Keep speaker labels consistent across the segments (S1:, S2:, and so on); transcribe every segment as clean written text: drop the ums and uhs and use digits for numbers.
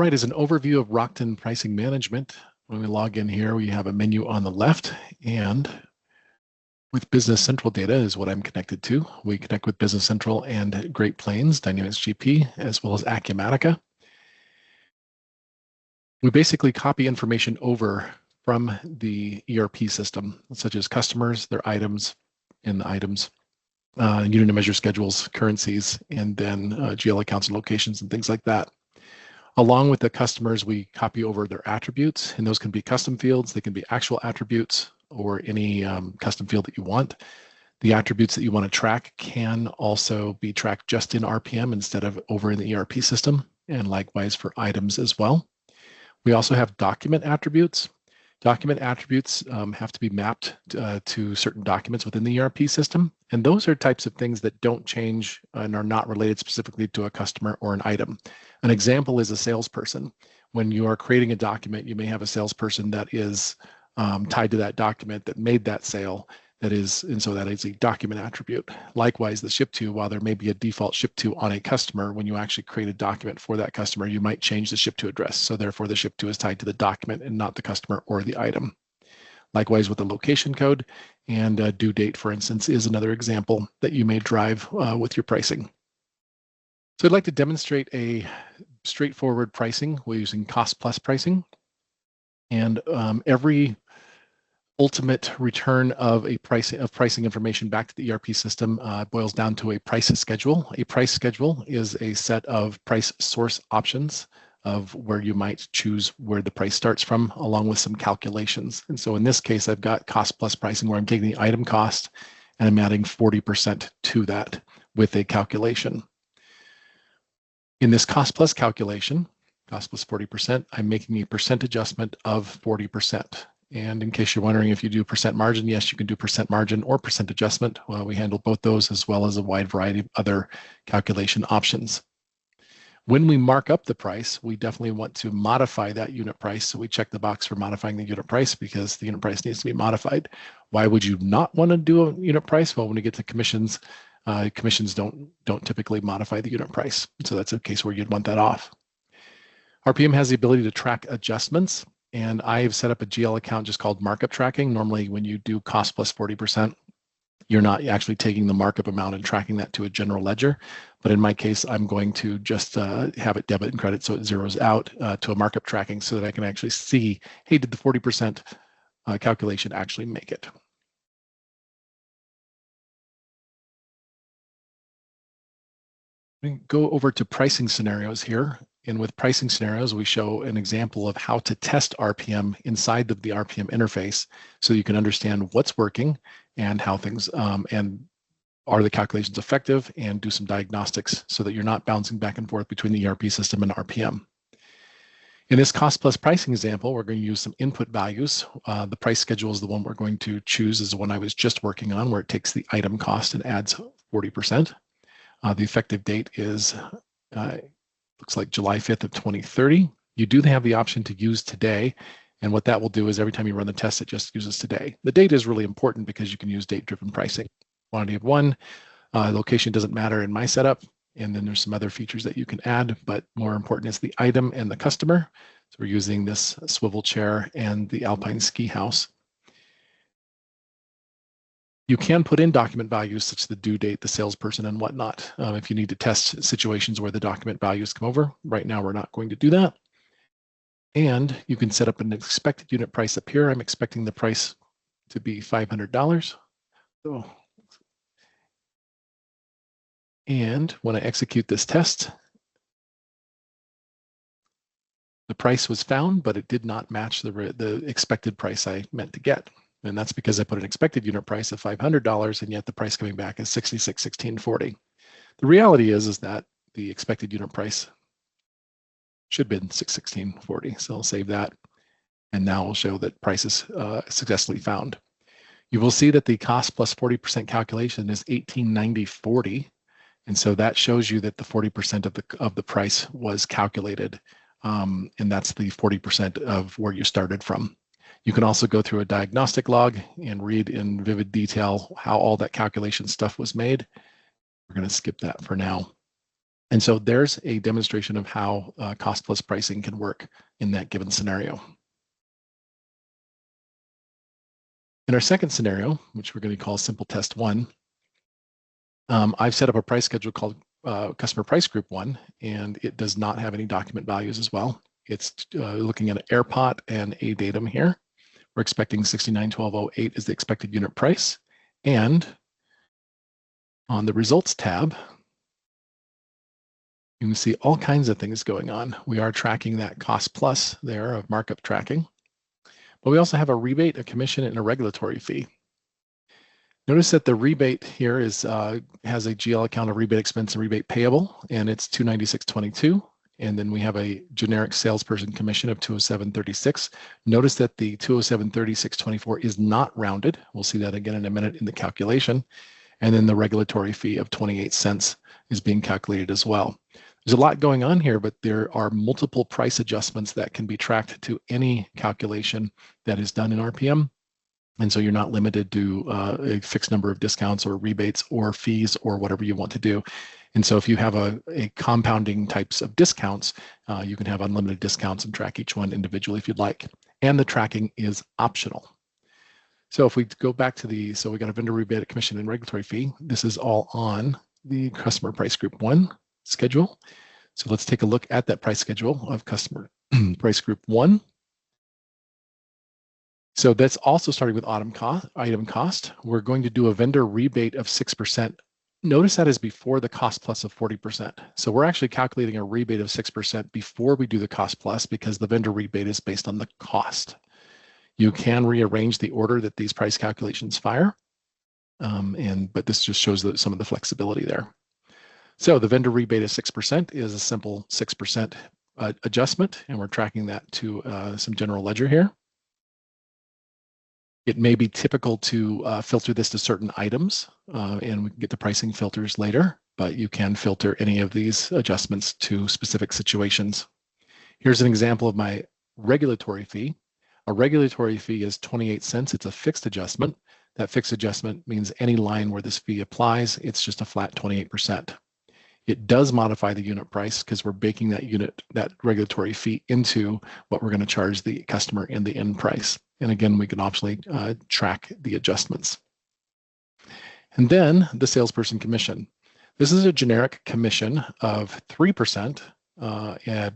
S1: right, as an overview of Rockton Pricing Management, when we log in here, we have a menu on the left, and with Business Central data is what I'm connected to. We connect with Business Central and Great Plains, Dynamics GP, as well as Acumatica. We basically copy information over from the ERP system, such as customers, their items, and the items, unit of measure schedules, currencies, and then GL accounts and locations and things like that. Along with the customers, we copy over their attributes, and those can be custom fields. They can be actual attributes or any custom field that you want. The attributes that you want to track can also be tracked just in RPM instead of over in the ERP system, and likewise for items as well. We also have document attributes. Document attributes have to be mapped to certain documents within the ERP system. And those are types of things that don't change and are not related specifically to a customer or an item. An example is a salesperson. When you are creating a document, you may have a salesperson that is tied to that document that made that sale. And so that is a document attribute. Likewise, the ship to, while there may be a default ship to on a customer, when you actually create a document for that customer, you might change the ship to address. So therefore, the ship to is tied to the document and not the customer or the item. Likewise with the location code, and due date, for instance, is another example that you may drive with your pricing. So I'd like to demonstrate a straightforward pricing. We're using cost plus pricing, and every ultimate return of pricing information back to the ERP system boils down to a price schedule. A price schedule is a set of price source options of where you might choose where the price starts from, along with some calculations. And so in this case, I've got cost plus pricing where I'm taking the item cost and I'm adding 40% to that with a calculation. In this cost plus calculation, cost plus 40%, I'm making a percent adjustment of 40%. And in case you're wondering if you do percent margin, yes, you can do percent margin or percent adjustment. We handle both those as well as a wide variety of other calculation options. When we mark up the price, we definitely want to modify that unit price. So we check the box for modifying the unit price because the unit price needs to be modified. Why would you not want to do a unit price? Well, when we get to commissions, commissions don't typically modify the unit price. So that's a case where you'd want that off. RPM has the ability to track adjustments. And I have set up a GL account just called markup tracking. Normally, when you do cost plus 40%, you're not actually taking the markup amount and tracking that to a general ledger. But in my case, I'm going to just have it debit and credit so it zeroes out to a markup tracking so that I can actually see, hey, did the 40% calculation actually make it? Go over to pricing scenarios here. And with pricing scenarios, we show an example of how to test RPM inside of the RPM interface so you can understand what's working and how things, and are the calculations effective, and do some diagnostics so that you're not bouncing back and forth between the ERP system and RPM. In this cost plus pricing example, we're going to use some input values. The price schedule is the one we're going to choose, is the one I was just working on, where it takes the item cost and adds 40%. The effective date is looks like July 5th of 2030. You do have the option to use today. And what that will do is every time you run the test, it just uses today. The date is really important because you can use date-driven pricing. Quantity of one, location doesn't matter in my setup. And then there's some other features that you can add, but more important is the item and the customer. So we're using this swivel chair and the Alpine ski house. You can put in document values such as the due date, the salesperson, and whatnot if you need to test situations where the document values come over. Right now, we're not going to do that. And you can set up an expected unit price up here. I'm expecting the price to be $500. And when I execute this test, the price was found, but it did not match the expected price I meant to get. And that's because I put an expected unit price of $500, and yet the price coming back is $66.1640. The reality is that the expected unit price should have been $616.40. So I'll save that. And now we'll show that price is successfully found. You will see that the cost plus 40% calculation is $1890.40. And so that shows you that the 40% of the price was calculated. And that's the 40% of where you started from. You can also go through a diagnostic log and read in vivid detail how all that calculation stuff was made. We're going to skip that for now. And so there's a demonstration of how cost plus pricing can work in that given scenario. In our second scenario, which we're going to call simple test 1, I've set up a price schedule called customer price group 1, and it does not have any document values as well. It's looking at an airpot and a datum here. We're expecting 691208 is the expected unit price. And on the results tab, you can see all kinds of things going on. We are tracking that cost plus there of markup tracking, but we also have a rebate, a commission, and a regulatory fee. Notice that the rebate here is has a GL account of rebate expense and rebate payable, and it's 296.22. And then we have a generic salesperson commission of 207.36. Notice that the 207.36.24 is not rounded. We'll see that again in a minute in the calculation. And then the regulatory fee of 28 cents is being calculated as well. There's a lot going on here, but there are multiple price adjustments that can be tracked to any calculation that is done in RPM. And so you're not limited to a fixed number of discounts or rebates or fees or whatever you want to do. And so if you have a compounding types of discounts, you can have unlimited discounts and track each one individually if you'd like. And the tracking is optional. So if we go back to so we got a vendor rebate, commission, and regulatory fee. This is all on the customer price group 1 schedule. So let's take a look at that price schedule of customer price group 1. So that's also starting with item cost. We're going to do a vendor rebate of 6%. Notice that is before the cost plus of 40%. So we're actually calculating a rebate of 6% before we do the cost plus because the vendor rebate is based on the cost. You can rearrange the order that these price calculations fire, but this just shows some of the flexibility there. So the vendor rebate of 6% is a simple 6% adjustment, and we're tracking that to some general ledger here. It may be typical to filter this to certain items, and we can get the pricing filters later, but you can filter any of these adjustments to specific situations. Here's an example of my regulatory fee. A regulatory fee is 28 cents. It's a fixed adjustment. That fixed adjustment means any line where this fee applies, it's just a flat 28%. It does modify the unit price because we're baking that regulatory fee into what we're going to charge the customer in the end price. And again, we can optionally track the adjustments. And then the salesperson commission. This is a generic commission of 3%,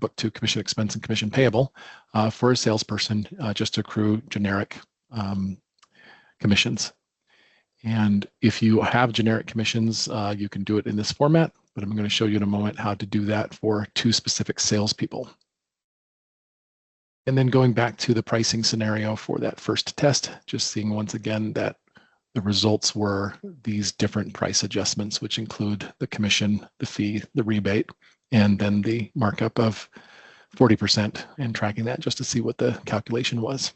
S1: booked to commission expense and commission payable for a salesperson just to accrue generic commissions. And if you have generic commissions, you can do it in this format, but I'm going to show you in a moment how to do that for 2 specific salespeople. And then going back to the pricing scenario for that first test, just seeing once again that the results were these different price adjustments, which include the commission, the fee, the rebate, and then the markup of 40%, and tracking that just to see what the calculation was.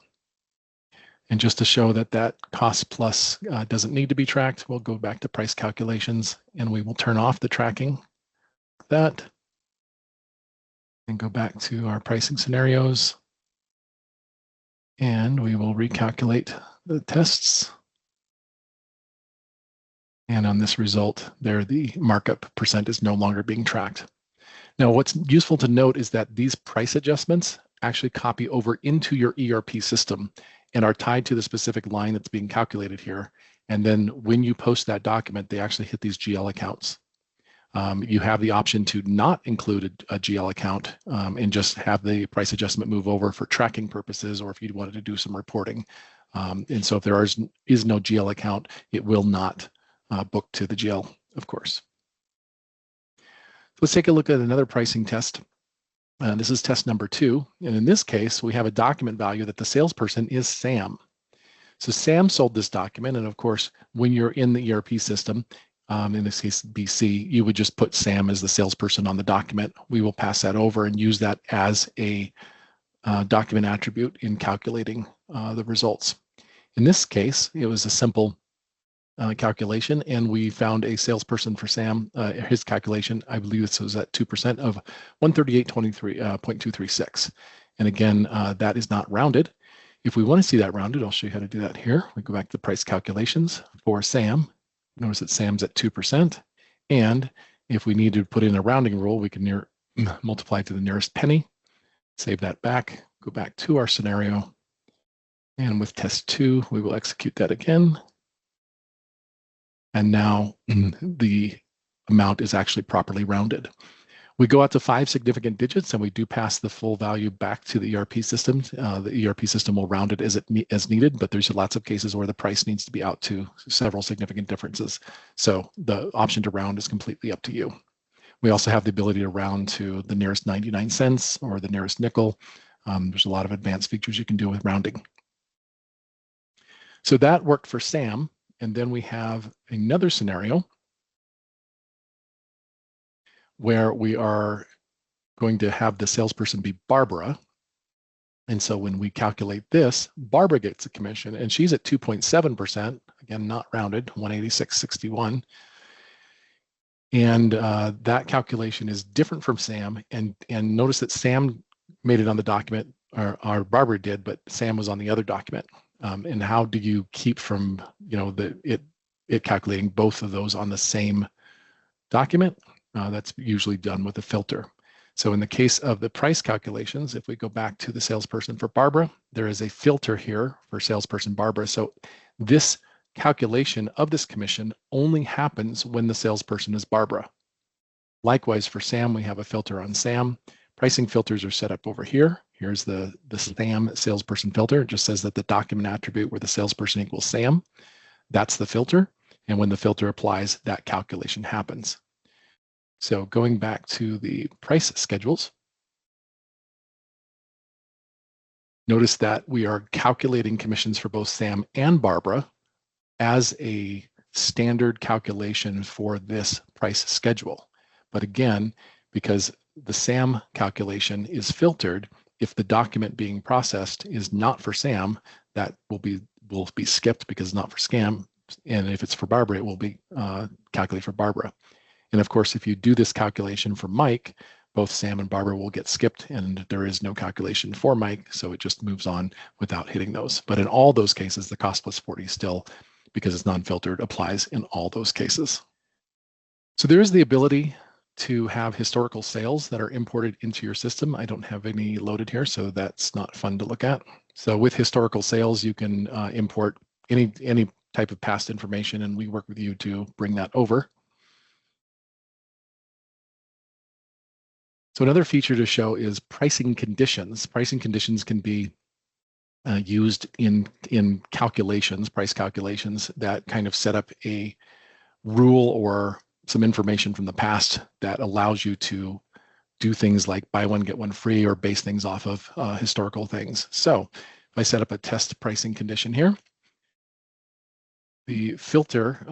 S1: And just to show that that cost plus doesn't need to be tracked, we'll go back to price calculations and we will turn off the tracking like that and go back to our pricing scenarios. And we will recalculate the tests. And on this result there, the markup percent is no longer being tracked. Now, what's useful to note is that these price adjustments actually copy over into your ERP system and are tied to the specific line that's being calculated here. And then when you post that document, they actually hit these GL accounts. You have the option to not include a GL account and just have the price adjustment move over for tracking purposes, or if you wanted to do some reporting. And so if there is no GL account, it will not book to the GL, of course. Let's take a look at another pricing test. This is test number 2. And in this case, we have a document value that the salesperson is Sam. So Sam sold this document. And of course, when you're in the ERP system, in this case, BC, you would just put Sam as the salesperson on the document. We will pass that over and use that as a document attribute in calculating the results. In this case, it was a simple calculation, and we found a salesperson for Sam. His calculation, I believe this was at 2% of 138.236. And again, that is not rounded. If we want to see that rounded, I'll show you how to do that here. We go back to price calculations for Sam. Notice that Sam's at 2%. And If we need to put in a rounding rule, we can multiply to the nearest penny, save that back, go back to our scenario. And with test 2, we will execute that again. And now the amount is actually properly rounded. We go out to 5 significant digits and we do pass the full value back to the ERP system. The ERP system will round it as needed, but there's lots of cases where the price needs to be out to several significant differences. So the option to round is completely up to you. We also have the ability to round to the nearest 99 cents or the nearest nickel. There's a lot of advanced features you can do with rounding. So that worked for Sam. And then we have another scenario where we are going to have the salesperson be Barbara. And so when we calculate this, Barbara gets a commission and she's at 2.7%, again, not rounded, 186.61. And that calculation is different from Sam. And notice that Sam made it on the document, or Barbara did, but Sam was on the other document. And how do you keep from, it calculating both of those on the same document? That's usually done with a filter. So in the case of the price calculations, if we go back to the salesperson for Barbara, there is a filter here for salesperson Barbara. So this calculation of this commission only happens when the salesperson is Barbara. Likewise, for Sam, we have a filter on Sam. Pricing filters are set up over here. Here's the Sam salesperson filter. It just says that the document attribute where the salesperson equals Sam. That's the filter. And when the filter applies, that calculation happens. So going back to the price schedules, notice that we are calculating commissions for both Sam and Barbara as a standard calculation for this price schedule. But again, because the SAM calculation is filtered, if the document being processed is not for Sam, that will be skipped because it's not for Sam. And if it's for Barbara, it will be calculated for Barbara. And of course, if you do this calculation for Mike, both Sam and Barbara will get skipped and there is no calculation for Mike. So it just moves on without hitting those. But in all those cases, the cost plus 40 still, because it's non-filtered, applies in all those cases. So there is the ability to have historical sales that are imported into your system. I don't have any loaded here, so that's not fun to look at. So with historical sales, you can import any type of past information, and we work with you to bring that over. So another feature to show is pricing conditions. Pricing conditions can be used in calculations, price calculations that kind of set up a rule or some information from the past that allows you to do things like buy one, get one free, or base things off of historical things. So if I set up a test pricing condition here, the filter,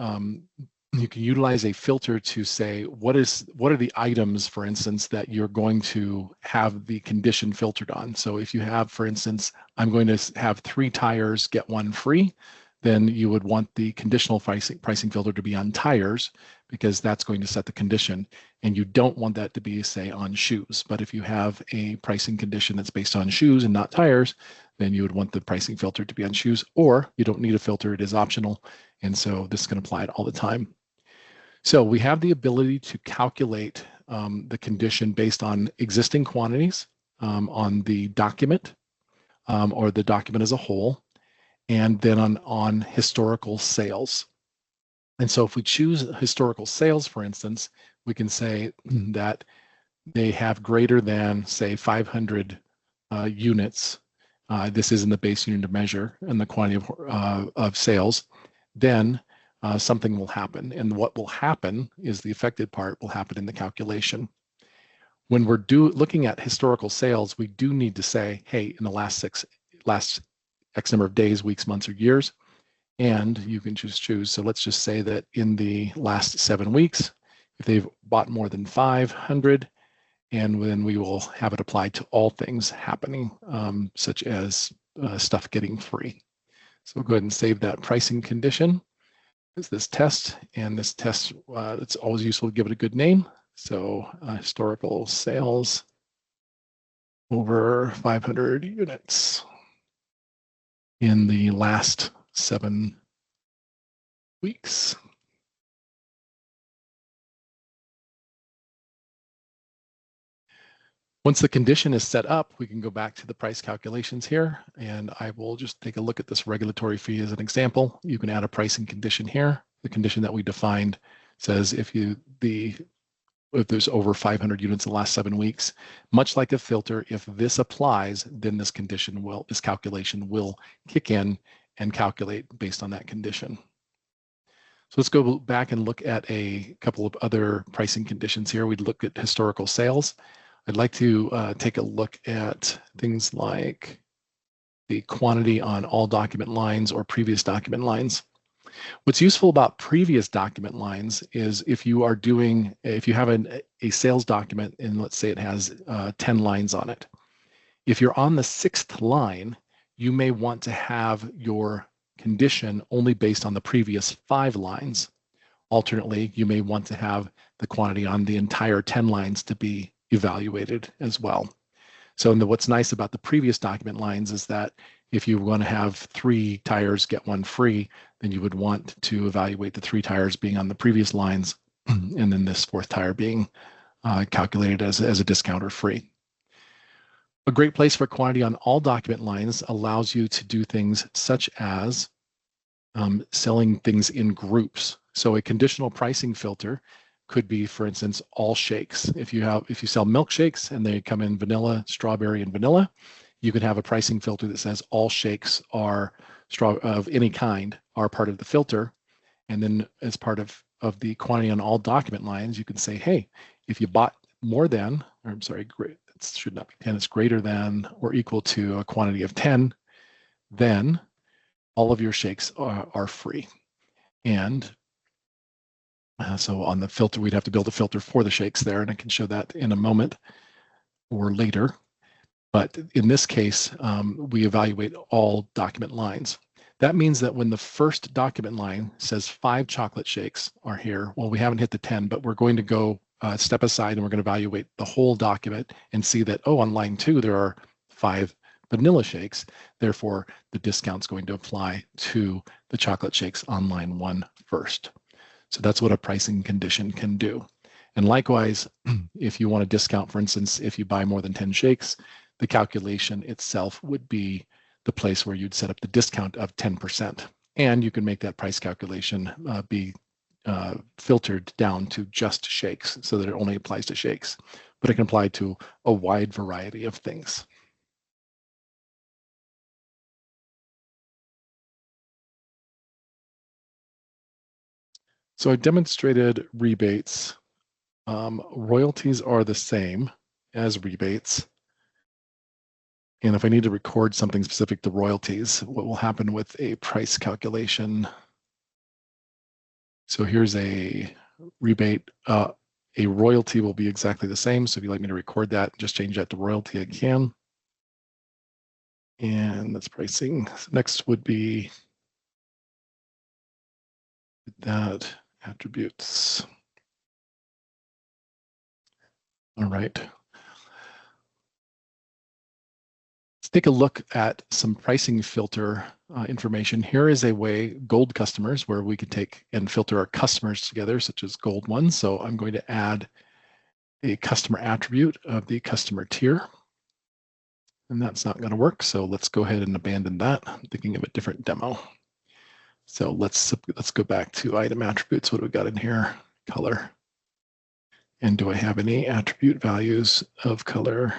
S1: you can utilize a filter to say, what are the items, for instance, that you're going to have the condition filtered on. So if you have, for instance, I'm going to have 3 tires, get 1 free, then you would want the conditional pricing filter to be on tires, because that's going to set the condition. And you don't want that to be, say, on shoes. But if you have a pricing condition that's based on shoes and not tires, then you would want the pricing filter to be on shoes, or you don't need a filter, it is optional. And so this can apply it all the time. So we have the ability to calculate the condition based on existing quantities on the document or the document as a whole, and then on historical sales. And so if we choose historical sales, for instance, we can say that they have greater than, say, 500 units. This is in the base unit of measure and the quantity of sales. Then something will happen. And what will happen is the affected part will happen in the calculation. When we're looking at historical sales, we do need to say, hey, in the last X number of days, weeks, months, or years, and you can just choose. So let's just say that in the last 7 weeks, if they've bought more than 500, and then we will have it applied to all things happening, such as stuff getting free. So we'll go ahead and save that pricing condition. Is this test, and this test, it's always useful to give it a good name. So historical sales over 500 units in the last 7 weeks. Once the condition is set up, we can go back to the price calculations here, and I will just take a look at this regulatory fee as an example. You can add a pricing condition here. The condition that we defined says if there's over 500 units in the last 7 weeks, much like a filter, if this applies, then this calculation will kick in and calculate based on that condition. So let's go back and look at a couple of other pricing conditions here. We'd look at historical sales. I'd like to take a look at things like the quantity on all document lines or previous document lines. What's useful about previous document lines is if you have a sales document and let's say it has 10 lines on it. If you're on the 6th line, you may want to have your condition only based on the previous 5 lines. Alternately, you may want to have the quantity on the entire 10 lines to be evaluated as well. So what's nice about the previous document lines is that if you want to have 3 tires get 1 free, then you would want to evaluate the 3 tires being on the previous lines and then this 4th tire being calculated as a discount or free. A great place for quantity on all document lines allows you to do things such as selling things in groups. So a conditional pricing filter could be, for instance, all shakes. If you sell milkshakes and they come in vanilla, strawberry, and vanilla, you could have a pricing filter that says all shakes are of any kind are part of the filter. And then as part of the quantity on all document lines, you can say, hey, if you bought more than, or I'm sorry, it should not be 10, it's greater than or equal to a quantity of 10, then all of your shakes are free. And so on the filter, we'd have to build a filter for the shakes there, and I can show that in a moment or later. But in this case, we evaluate all document lines. That means that when the first document line says 5 chocolate shakes are here, well, we haven't hit the 10, but we're going to go step aside and we're going to evaluate the whole document and see that, oh, on line 2, there are 5 vanilla shakes. Therefore, the discount's going to apply to the chocolate shakes on line 1 first. So that's what a pricing condition can do. And likewise, if you want to discount, for instance, if you buy more than 10 shakes, the calculation itself would be the place where you'd set up the discount of 10%. And you can make that price calculation be filtered down to just shakes so that it only applies to shakes, but it can apply to a wide variety of things. So I demonstrated rebates. Royalties are the same as rebates. And if I need to record something specific to royalties, what will happen with a price calculation? So here's a rebate. A royalty will be exactly the same. So if you'd like me to record that, just change that to royalty, I can. And that's pricing. So next would be that attributes. All right. Let's take a look at some pricing filter information. Here is a way, gold customers, where we could take and filter our customers together, such as gold ones. So I'm going to add a customer attribute of the customer tier. And that's not going to work. So let's go ahead and abandon that. I'm thinking of a different demo. So let's go back to item attributes. What do we got in here? Color. And do I have any attribute values of color?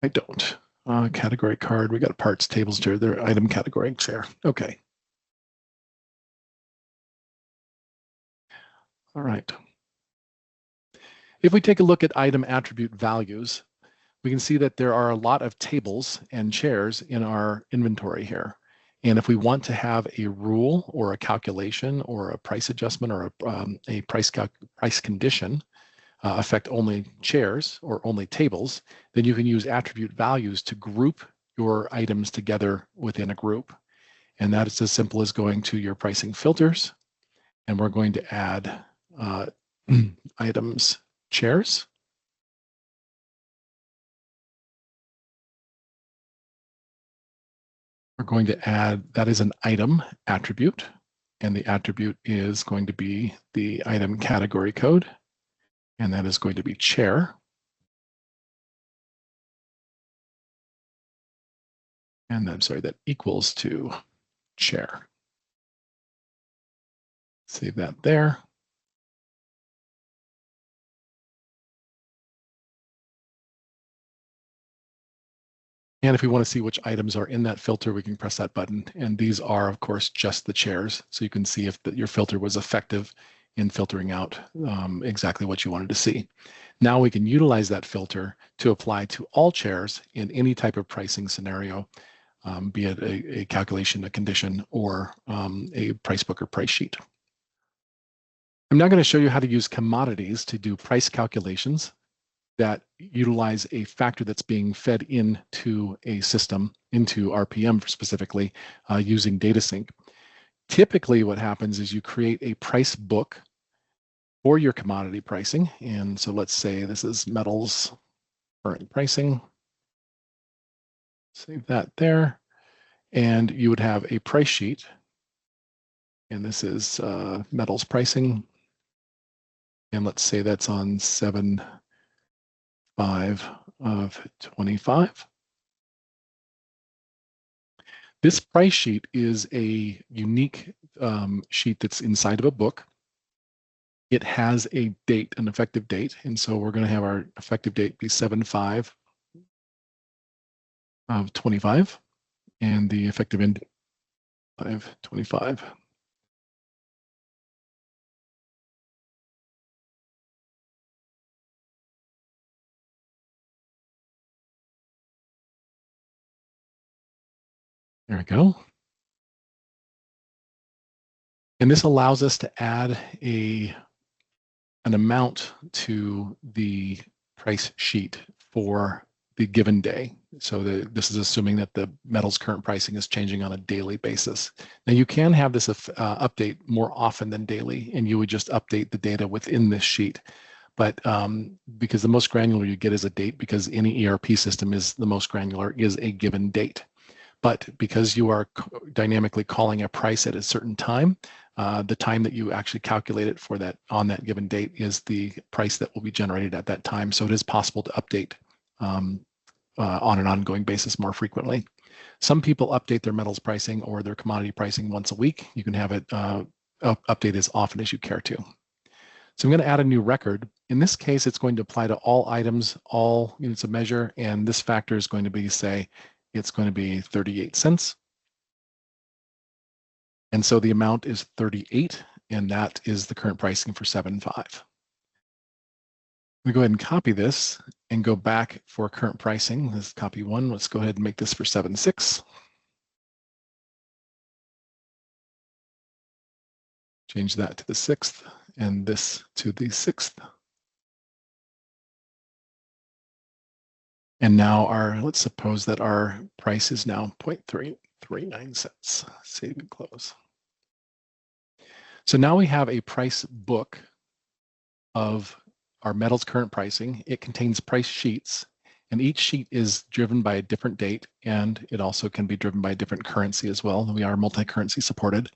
S1: I don't. Category card. We got parts, tables, chair. They're item category chair. Okay. All right. If we take a look at item attribute values, we can see that there are a lot of tables and chairs in our inventory here. And if we want to have a rule or a calculation or a price adjustment or a price condition affect only chairs or only tables, then you can use attribute values to group your items together within a group. And that is as simple as going to your pricing filters, and we're going to add items chairs. We're going to add, that is an item attribute, and the attribute is going to be the item category code. and that is going to be chair. And I'm sorry, that equals to chair. Save that there. And if we want to see which items are in that filter, we can press that button. And these are, of course, just the chairs. So you can see if your filter was effective in filtering out exactly what you wanted to see. Now we can utilize that filter to apply to all chairs in any type of pricing scenario, be it a calculation, a condition, or a price book or price sheet. I'm now going to show you how to use commodities to do price calculations that utilize a factor that's being fed into a system, into RPM specifically, using DataSync. Typically what happens is you create a price book for your commodity pricing. And so let's say this is metals current pricing. Save that there. And you would have a price sheet. And this is metals pricing. And let's say that's on 7/5 of 25. This price sheet is a unique sheet that's inside of a book. It has a date, an effective date. And so we're going to have our effective date be 7/5 of 25 and the effective end 5/25. There we go. And this allows us to add an amount to the price sheet for the given day. So this is assuming that the metal's current pricing is changing on a daily basis. Now you can have this update more often than daily, and you would just update the data within this sheet. But because the most granular you get is a date, because any ERP system is the most granular is a given date. But because you are dynamically calling a price at a certain time, the time that you actually calculate it for that on that given date is the price that will be generated at that time. So it is possible to update on an ongoing basis more frequently. Some people update their metals pricing or their commodity pricing once a week. You can have it update as often as you care to. So I'm going to add a new record. In this case, it's going to apply to all items, all units of measure, and this factor is going to be, say, it's going to be 38 cents. And so the amount is 38, and that is the current pricing for 7/5. We go ahead and copy this and go back for current pricing. Let's copy one. Let's go ahead and make this for 7/6. Change that to the 6th and this to the 6th. And now let's suppose that our price is now 0.339 cents. Save and close. So now we have a price book of our metals current pricing. It contains price sheets, and each sheet is driven by a different date, and it also can be driven by a different currency as well. We are multi-currency supported.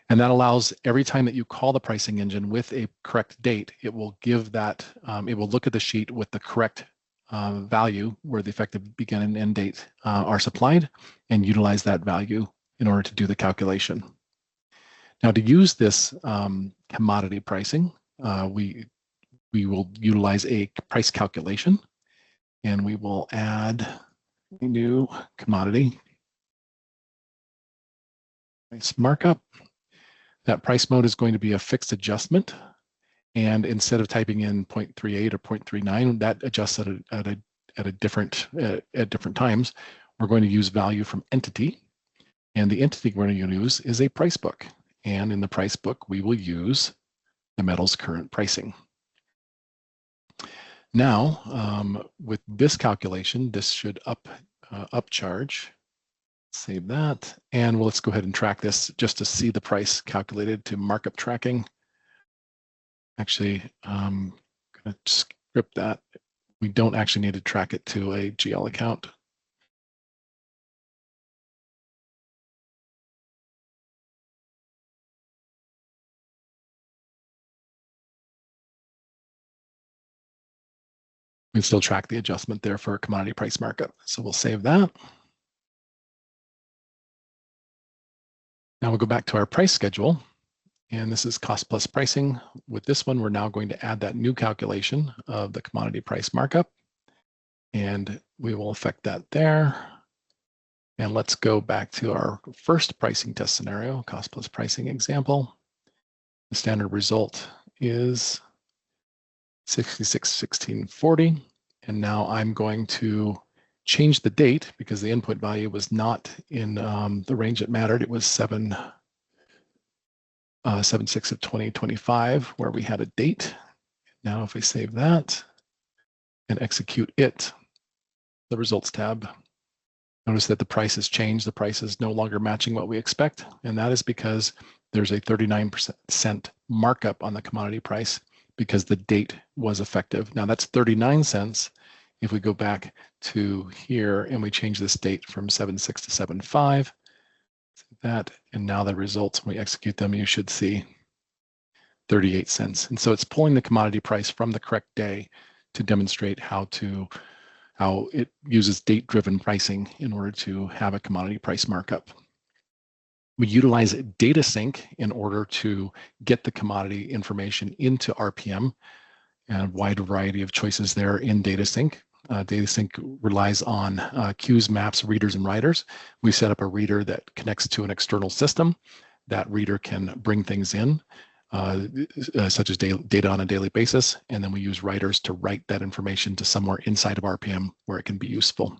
S1: And that allows every time that you call the pricing engine with a correct date, it will give that, it will look at the sheet with the correct value where the effective begin and end date are supplied and utilize that value in order to do the calculation. Now to use this commodity pricing, we will utilize a price calculation, and we will add a new commodity price markup. That price mode is going to be a fixed adjustment. And instead of typing in 0.38 or 0.39, that adjusts at different times. We're going to use value from entity, and the entity we're going to use is a price book. And in the price book, we will use the metal's current pricing. Now, with this calculation, this should upcharge. Save that, and let's go ahead and track this just to see the price calculated to markup tracking. Actually, I'm going to script that. We don't actually need to track it to a GL account. We can still track the adjustment there for commodity price markup. So we'll save that. Now we'll go back to our price schedule. And this is cost plus pricing. With this one, we're now going to add that new calculation of the commodity price markup. And we will affect that there. And let's go back to our first pricing test scenario, cost plus pricing example. The standard result is 66.1640. And now I'm going to change the date because the input value was not in the range that mattered. It was 7/6 of 2025, where we had a date. Now if we save that and execute it, the results tab, notice that the price has changed. The price is no longer matching what we expect. And that is because there's a 39% markup on the commodity price because the date was effective. Now that's 39 cents. If we go back to here and we change this date from 7/6 to 7/5, that, and now the results, when we execute them, you should see 38 cents. And so it's pulling the commodity price from the correct day to demonstrate how it uses date-driven pricing in order to have a commodity price markup. We utilize data sync in order to get the commodity information into RPM, and a wide variety of choices there in data sync. Data sync relies on queues, maps, readers, and writers. We set up a reader that connects to an external system. That reader can bring things in, such as data on a daily basis, and then we use writers to write that information to somewhere inside of RPM where it can be useful.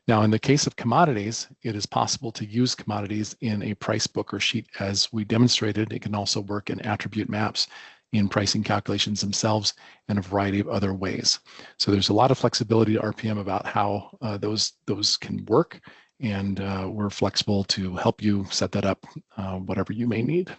S1: Now, in the case of commodities, it is possible to use commodities in a price book or sheet as we demonstrated. It can also work in attribute maps, in pricing calculations themselves, and a variety of other ways. So there's a lot of flexibility to RPM about how those can work, and we're flexible to help you set that up, whatever you may need.